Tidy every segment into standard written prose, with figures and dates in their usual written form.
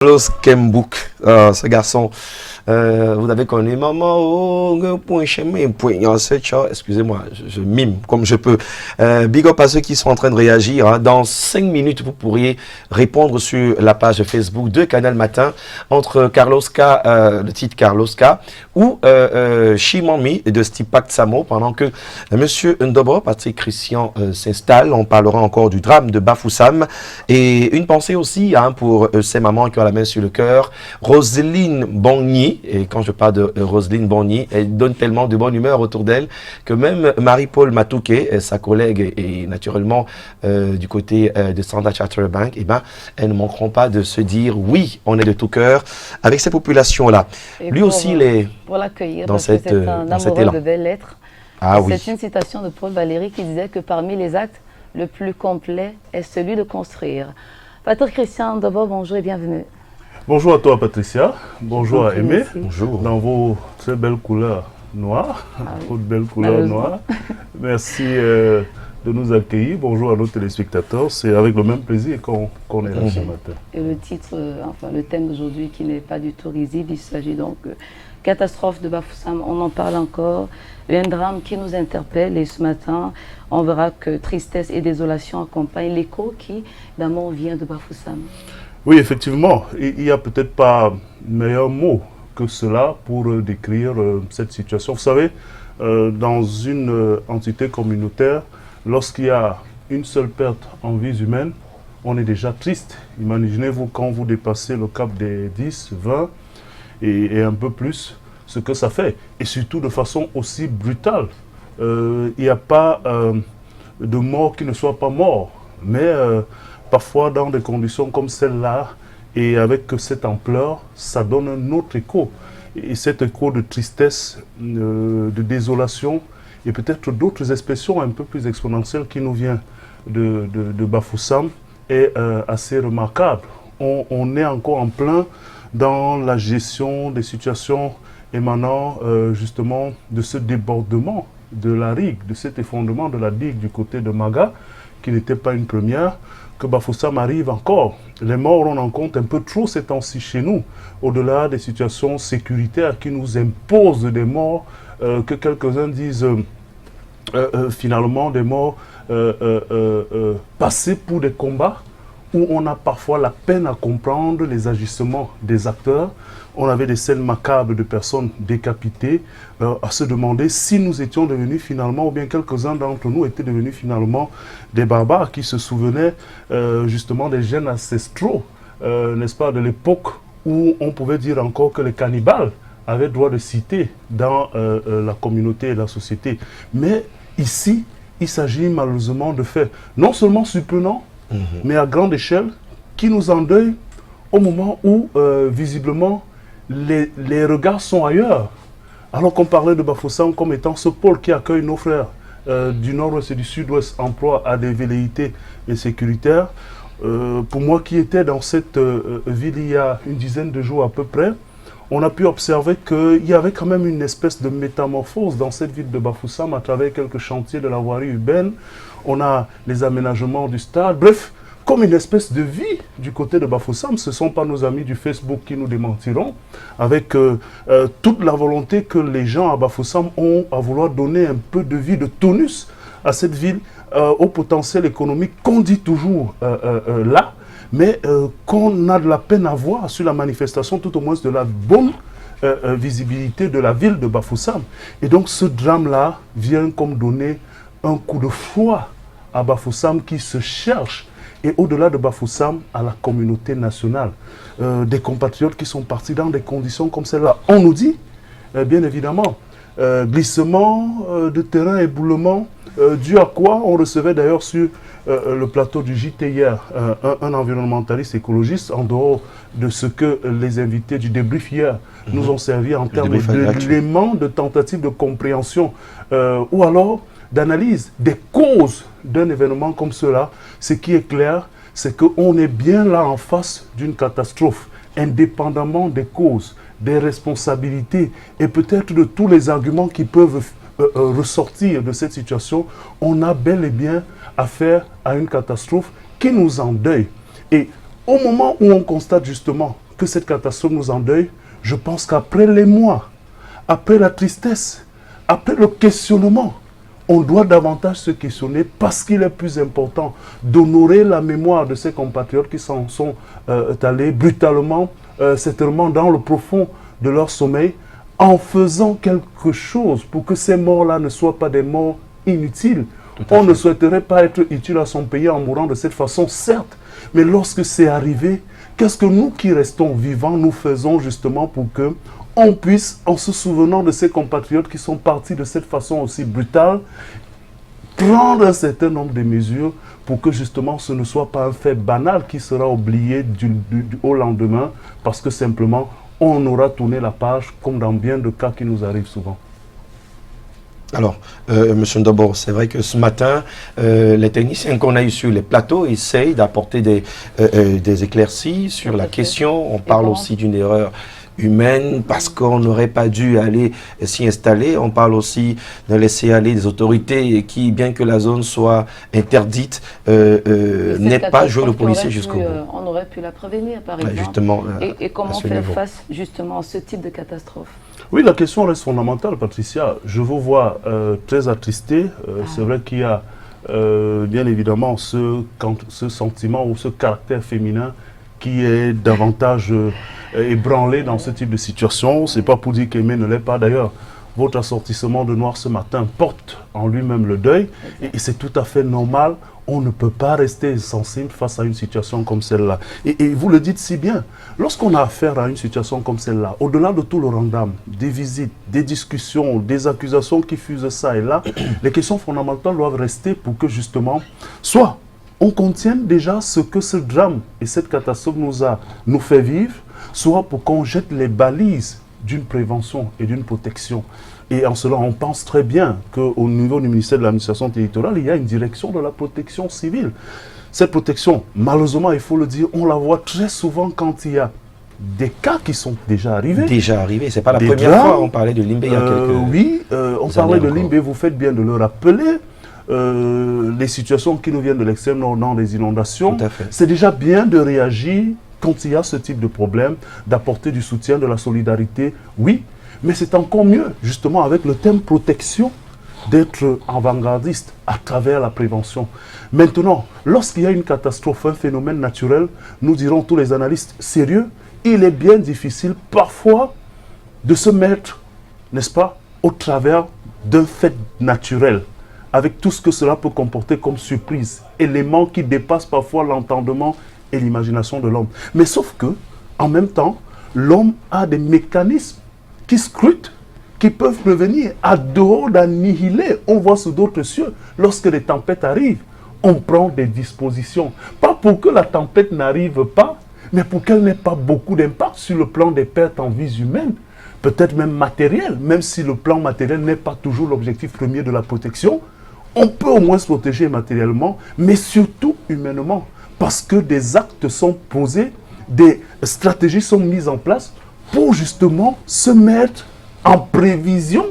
Carlos Kembouk, ce garçon, vous avez connu maman, excusez-moi, je mime comme je peux. Big up à ceux qui sont en train de réagir. Hein. Dans 5 minutes, vous pourriez répondre sur la page Facebook de Canal Matin entre Carlos K, le titre Carlos K, ou Chimami de Stipak Samo, pendant que Monsieur Ndobo, Patrick Christian s'installe. On parlera encore du drame de Bafoussam et une pensée aussi hein, pour ces mamans qui ont la main sur le cœur. Roselyne Bonny, et quand je parle de Roselyne Bonny, elle donne tellement de bonne humeur autour d'elle que même Marie-Paul Matouké, sa collègue et naturellement du côté de Standard Chartered Bank, eh ben, elles ne manqueront pas de se dire oui, on est de tout cœur avec ces populations-là. Lui aussi, il est pour l'accueillir, dans parce que c'est un amoureux élan. de belles lettres. Ah, oui. C'est une citation de Paul Valéry qui disait que parmi les actes, le plus complet est celui de construire. Patrick Christian, d'abord, bonjour et bienvenue. Bonjour à toi Patricia, bonjour à Aimé, bonjour. Dans vos très belles couleurs noires, votre belle couleur noire. Merci de nous accueillir, bonjour à nos téléspectateurs, c'est avec le même plaisir qu'on est là ce matin. Et le titre, enfin le thème d'aujourd'hui qui n'est pas du tout risible, il s'agit donc catastrophe de Bafoussam, on en parle encore, un drame qui nous interpelle et ce matin on verra que tristesse et désolation accompagnent l'écho qui d'abord vient de Bafoussam. Oui, effectivement, il n'y a peut-être pas meilleur mot que cela pour décrire cette situation. Vous savez, dans une entité communautaire, lorsqu'il y a une seule perte en vies humaines, on est déjà triste. Imaginez-vous quand vous dépassez le cap des 10, 20 et un peu plus, ce que ça fait. Et surtout de façon aussi brutale. Il n'y a pas de mort qui ne soit pas mort, mais parfois dans des conditions comme celle-là, et avec cette ampleur, ça donne un autre écho. Et cet écho de tristesse, de désolation, et peut-être d'autres expressions un peu plus exponentielles qui nous viennent de Bafoussam, est assez remarquable. On est encore en plein dans la gestion des situations émanant justement de ce débordement de la rigue, de cet effondrement de la digue du côté de Maga, qui n'était pas une première, que Bafoussam arrive encore. Les morts, on en compte un peu trop ces temps-ci chez nous, au-delà des situations sécuritaires qui nous imposent des morts, que quelques-uns disent finalement des morts passés pour des combats, où on a parfois la peine à comprendre les agissements des acteurs. On avait des scènes macabres de personnes décapitées, à se demander si nous étions devenus finalement, ou bien quelques-uns d'entre nous étaient devenus finalement des barbares qui se souvenaient justement des gènes ancestraux, n'est-ce pas, de l'époque où on pouvait dire encore que les cannibales avaient droit de citer dans la communauté et la société. Mais ici, il s'agit malheureusement de faits non seulement surprenants, mais à grande échelle, qui nous endeuillent au moment où, visiblement, les regards sont ailleurs. Alors qu'on parlait de Bafoussam comme étant ce pôle qui accueille nos frères du nord-ouest et du sud-ouest en proie à des velléités sécuritaires. Pour moi qui étais dans cette ville il y a une dizaine de jours à peu près, on a pu observer qu'il y avait quand même une espèce de métamorphose dans cette ville de Bafoussam à travers quelques chantiers de la voirie urbaine. On a les aménagements du stade, bref, comme une espèce de vie du côté de Bafoussam. Ce ne sont pas nos amis du Facebook qui nous démentiront, avec toute la volonté que les gens à Bafoussam ont à vouloir donner un peu de vie, de tonus à cette ville, au potentiel économique qu'on dit toujours là, mais qu'on a de la peine à voir sur la manifestation, tout au moins de la bonne visibilité de la ville de Bafoussam. Et donc ce drame-là vient comme donner un coup de froid à Bafoussam qui se cherche, et au-delà de Bafoussam, à la communauté nationale. Des compatriotes qui sont partis dans des conditions comme celle-là. On nous dit, bien évidemment, glissement de terrain, éboulement, dû à quoi on recevait d'ailleurs sur le plateau du JT hier un environnementaliste écologiste, en dehors de ce que les invités du débrief hier nous ont servi en termes d'éléments de tentative de compréhension, ou alors d'analyse des causes d'un événement comme cela. Ce qui est clair, c'est qu'on est bien là en face d'une catastrophe, indépendamment des causes, des responsabilités et peut-être de tous les arguments qui peuvent ressortir de cette situation. On a bel et bien affaire à une catastrophe qui nous endeuille. Et au moment où on constate justement que cette catastrophe nous endeuille, je pense qu'après les mois, après la tristesse, après le questionnement, on doit davantage se questionner parce qu'il est plus important d'honorer la mémoire de ces compatriotes qui s'en sont allés brutalement, certainement dans le profond de leur sommeil, en faisant quelque chose pour que ces morts-là ne soient pas des morts inutiles. On ne souhaiterait pas être utile à son pays en mourant de cette façon, certes, mais lorsque c'est arrivé, qu'est-ce que nous qui restons vivants, nous faisons justement pour que on puisse, en se souvenant de ces compatriotes qui sont partis de cette façon aussi brutale, prendre un certain nombre de mesures pour que justement ce ne soit pas un fait banal qui sera oublié au lendemain, parce que simplement on aura tourné la page, comme dans bien de cas qui nous arrivent souvent. Alors, Monsieur Ndobo, c'est vrai que ce matin, les techniciens qu'on a eu sur les plateaux essayent d'apporter des éclaircies sur la question. On parle aussi d'une erreur humaine parce qu'on n'aurait pas dû aller s'y installer. On parle aussi de laisser aller des autorités qui, bien que la zone soit interdite, n'aient pas joué le policier jusqu'au bout. On aurait pu la prévenir, par exemple. Justement, et comment faire face justement à ce type de catastrophe? Oui, la question reste fondamentale, Patricia. Je vous vois très attristée. C'est vrai qu'il y a bien évidemment ce sentiment ou ce caractère féminin qui est davantage ébranlé dans ce type de situation. Ce n'est pas pour dire qu'Aimé ne l'est pas. D'ailleurs, votre assortissement de noir ce matin porte en lui-même le deuil. Et c'est tout à fait normal. On ne peut pas rester insensible face à une situation comme celle-là. Et vous le dites si bien. Lorsqu'on a affaire à une situation comme celle-là, au-delà de tout le random, des visites, des discussions, des accusations qui fusent ça et là, les questions fondamentales doivent rester pour que justement, soit on contienne déjà ce que ce drame et cette catastrophe nous fait vivre, soit pour qu'on jette les balises d'une prévention et d'une protection. Et en cela, on pense très bien qu'au niveau du ministère de l'administration territoriale, il y a une direction de la protection civile. Cette protection, malheureusement, il faut le dire, on la voit très souvent quand il y a des cas qui sont déjà arrivés. Déjà arrivés, c'est pas la première fois, on parlait de Limbe il y a quelques oui, on parlait de Limbe, vous faites bien de le rappeler. Les situations qui nous viennent de l'extrême nord, dans les inondations, c'est déjà bien de réagir quand il y a ce type de problème, d'apporter du soutien, de la solidarité, oui, mais c'est encore mieux, justement, avec le thème protection, d'être avant-gardiste à travers la prévention. Maintenant, lorsqu'il y a une catastrophe, un phénomène naturel, nous dirons tous les analystes sérieux, il est bien difficile parfois de se mettre, n'est-ce pas, au travers d'un fait naturel, avec tout ce que cela peut comporter comme surprise, éléments qui dépassent parfois l'entendement et l'imagination de l'homme. Mais sauf que, en même temps, l'homme a des mécanismes qui scrutent, qui peuvent prevenir, à dehors d'annihiler. On voit sous d'autres cieux, lorsque les tempêtes arrivent, on prend des dispositions. Pas pour que la tempête n'arrive pas, mais pour qu'elle n'ait pas beaucoup d'impact sur le plan des pertes en vies humaines, peut-être même matérielles, même si le plan matériel n'est pas toujours l'objectif premier de la protection. On peut au moins se protéger matériellement, mais surtout humainement, parce que des actes sont posés, des stratégies sont mises en place pour justement se mettre en prévision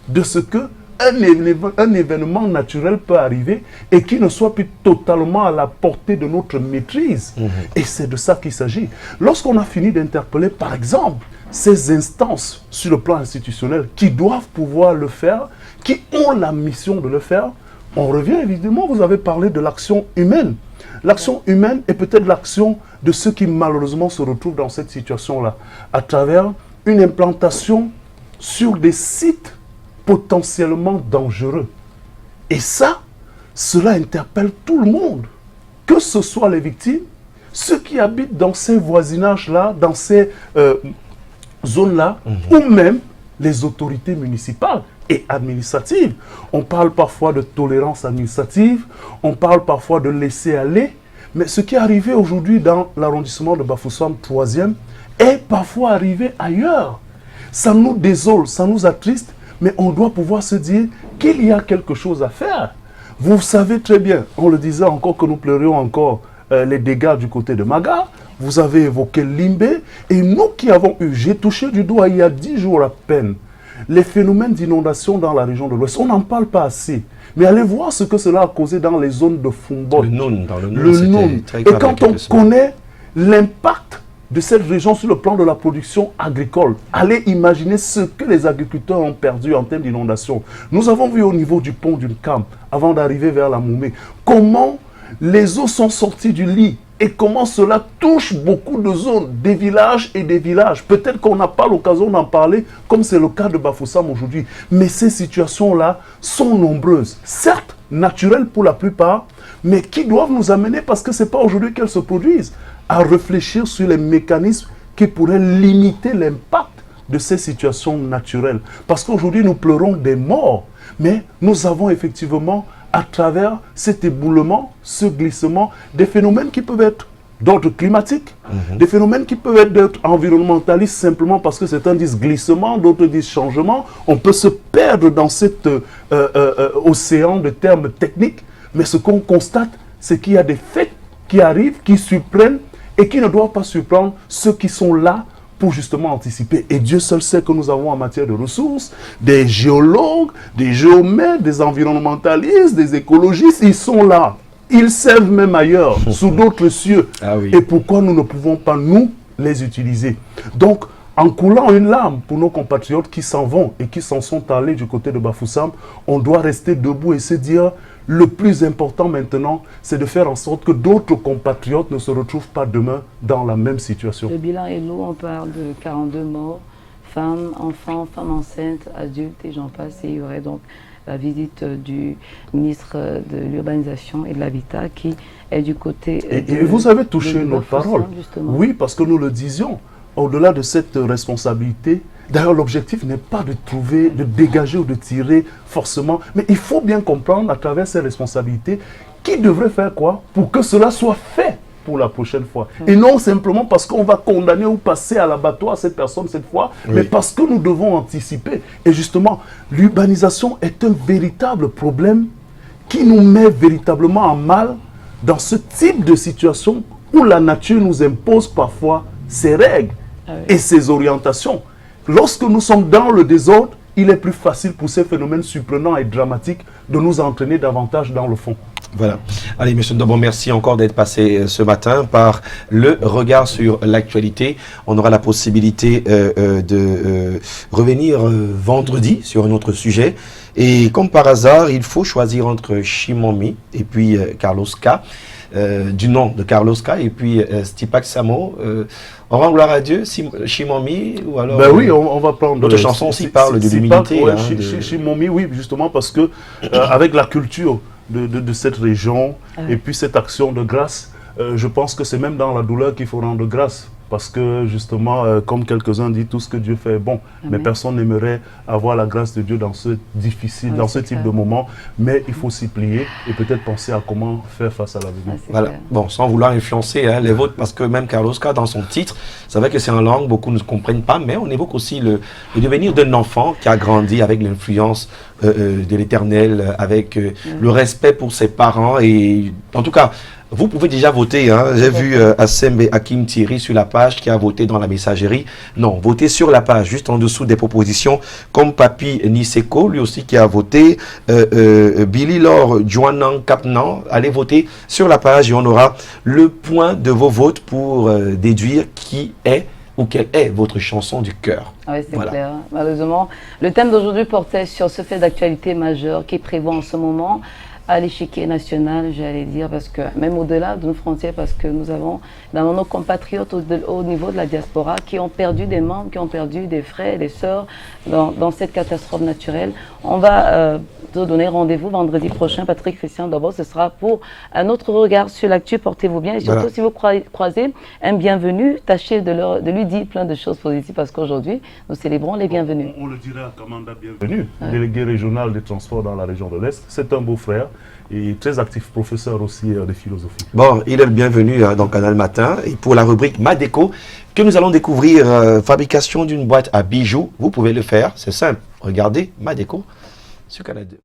de ce que un événement naturel peut arriver et qui ne soit plus totalement à la portée de notre maîtrise. Et c'est de ça qu'il s'agit. Lorsqu'on a fini d'interpeller, par exemple, ces instances sur le plan institutionnel qui doivent pouvoir le faire, qui ont la mission de le faire, on revient évidemment, vous avez parlé de l'action humaine. L'action humaine est peut-être l'action de ceux qui malheureusement se retrouvent dans cette situation-là, à travers une implantation sur des sites potentiellement dangereux. Et ça, cela interpelle tout le monde, que ce soit les victimes, ceux qui habitent dans ces voisinages-là, dans ces zones-là, ou même les autorités municipales et administratives. On parle parfois de tolérance administrative, on parle parfois de laisser aller, mais ce qui est arrivé aujourd'hui dans l'arrondissement de Bafoussam 3e est parfois arrivé ailleurs. Ça nous désole, ça nous attriste, mais on doit pouvoir se dire qu'il y a quelque chose à faire. Vous savez très bien, on le disait encore que nous pleurions encore les dégâts du côté de Maga, vous avez évoqué Limbe, et nous qui avons eu, j'ai touché du doigt il y a 10 jours à peine, les phénomènes d'inondation dans la région de l'Ouest. On n'en parle pas assez. Mais allez voir ce que cela a causé dans les zones de Fumbot. Le Noun, dans le Noun, Et quand on connaît l'impact de cette région sur le plan de la production agricole. Allez imaginer ce que les agriculteurs ont perdu en termes d'inondation. Nous avons vu au niveau du pont d'une Cam, avant d'arriver vers la Moumé, comment les eaux sont sorties du lit et comment cela touche beaucoup de zones, des villages et des villages. Peut-être qu'on n'a pas l'occasion d'en parler, comme c'est le cas de Bafoussam aujourd'hui. Mais ces situations-là sont nombreuses. Certes, naturelles pour la plupart, mais qui doivent nous amener, parce que ce n'est pas aujourd'hui qu'elles se produisent, à réfléchir sur les mécanismes qui pourraient limiter l'impact de ces situations naturelles. Parce qu'aujourd'hui, nous pleurons des morts, mais nous avons effectivement, à travers cet éboulement, ce glissement, des phénomènes qui peuvent être d'ordre climatique, des phénomènes qui peuvent être d'ordre environnementaliste simplement parce que certains disent glissement, d'autres disent changement. On peut se perdre dans cet océan de termes techniques, mais ce qu'on constate, c'est qu'il y a des faits qui arrivent, qui surprennent et qui ne doivent pas surprendre ceux qui sont là pour justement anticiper. Et Dieu seul sait que nous avons en matière de ressources, des géologues, des géomètres, des environnementalistes, des écologistes, ils sont là. Ils servent même ailleurs, sous d'autres cieux. Ah oui. Et pourquoi nous ne pouvons pas, nous, les utiliser? Donc, en coulant une larme pour nos compatriotes qui s'en vont et qui s'en sont allés du côté de Bafoussam, on doit rester debout et se dire, le plus important maintenant, c'est de faire en sorte que d'autres compatriotes ne se retrouvent pas demain dans la même situation. Le bilan est lourd, on parle de 42 morts, femmes, enfants, femmes enceintes, adultes et j'en passe. Et il y aurait donc la visite du ministre de l'Urbanisation et de l'Habitat qui est du côté... Et vous avez touché nos paroles. Oui, parce que nous le disions. Au-delà de cette responsabilité, d'ailleurs l'objectif n'est pas de trouver, de dégager ou de tirer forcément, mais il faut bien comprendre à travers ces responsabilités qui devrait faire quoi pour que cela soit fait pour la prochaine fois. Et non simplement parce qu'on va condamner ou passer à l'abattoir cette personne cette fois, mais parce que nous devons anticiper. Et justement, l'urbanisation est un véritable problème qui nous met véritablement en mal dans ce type de situation où la nature nous impose parfois ses règles et ses orientations. Lorsque nous sommes dans le désordre, il est plus facile pour ces phénomènes surprenants et dramatiques de nous entraîner davantage dans le fond. Voilà. Allez, M. Ndobon, merci encore d'être passé ce matin par le regard sur l'actualité. On aura la possibilité de revenir vendredi sur un autre sujet. Et comme par hasard, il faut choisir entre Chimomi et puis Carlos K. Du nom de Carlos K. et puis Stipak Samo. On rend gloire à Dieu, Chimomi ou alors... Ben oui, on va prendre... Votre chanson aussi parle de l'humilité. Chimomi, oui, justement parce que avec la culture de cette région et puis cette action de grâce, je pense que c'est même dans la douleur qu'il faut rendre grâce. Parce que justement, comme quelques-uns disent, tout ce que Dieu fait est bon. Mais personne n'aimerait avoir la grâce de Dieu dans ce difficile, dans ce type de moment. Mais il faut s'y plier et peut-être penser à comment faire face à l'avenir. Voilà. Bon, sans vouloir influencer les vôtres, parce que même Carlos K, dans son titre, c'est vrai que c'est en langue, beaucoup ne comprennent pas, mais on évoque aussi le devenir d'un enfant qui a grandi avec l'influence de l'Éternel, avec le respect pour ses parents. Et en tout cas, vous pouvez déjà voter. Hein. J'ai vu Assembe Hakim Thierry sur la page qui a voté dans la messagerie. Non, votez sur la page, juste en dessous des propositions, comme Papi Niseko, lui aussi qui a voté. Billy Laure Joanan Kapnan, allez voter sur la page et on aura le point de vos votes pour déduire qui est ou quelle est votre chanson du cœur. Oui, c'est clair. Malheureusement, le thème d'aujourd'hui portait sur ce fait d'actualité majeur qui prévoit en ce moment à l'échiquier national, j'allais dire, parce que même au-delà de nos frontières, parce que nous avons dans nos compatriotes au niveau de la diaspora qui ont perdu des membres, qui ont perdu des frères et des sœurs dans cette catastrophe naturelle. On va te donner rendez-vous vendredi prochain, Patrick Christian Ndobon. Ce sera pour un autre regard sur l'actu. Portez-vous bien et surtout, si vous croisez un bienvenu, tâchez de lui dire plein de choses positives parce qu'aujourd'hui, nous célébrons les bienvenus. On le dirait à Kamanda Bienvenu, délégué régional des transports dans la région de l'Est. C'est un beau frère et très actif, professeur aussi de philosophie. Bon, il est le bienvenu dans Canal Matin. Et pour la rubrique Madeco, que nous allons découvrir, fabrication d'une boîte à bijoux, vous pouvez le faire, c'est simple. Regardez Madeco sur Canal 2.